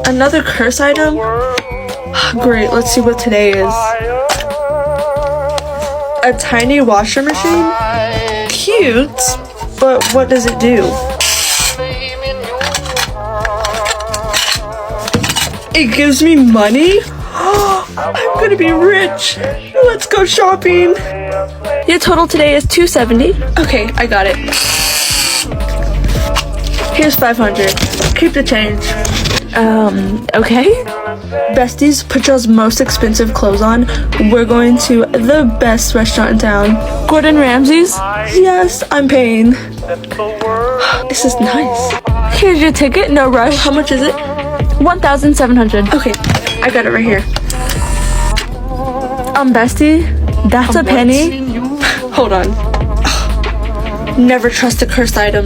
Another curse item? Great, let's see what today is. A tiny washer machine? Cute, but what does it do? It gives me money? I'm gonna be rich. Let's go shopping. Your total today is $270. Okay, I got it. Here's $500. Keep the change. Okay. Besties, put y'all's most expensive clothes on. We're going to the best restaurant in town. Gordon Ramsay's? Yes, I'm paying. This is nice. Here's your ticket, no rush. How much is it? $1,700. Okay, I got it right here. Bestie, that's a penny. Hold on. Never trust a cursed item.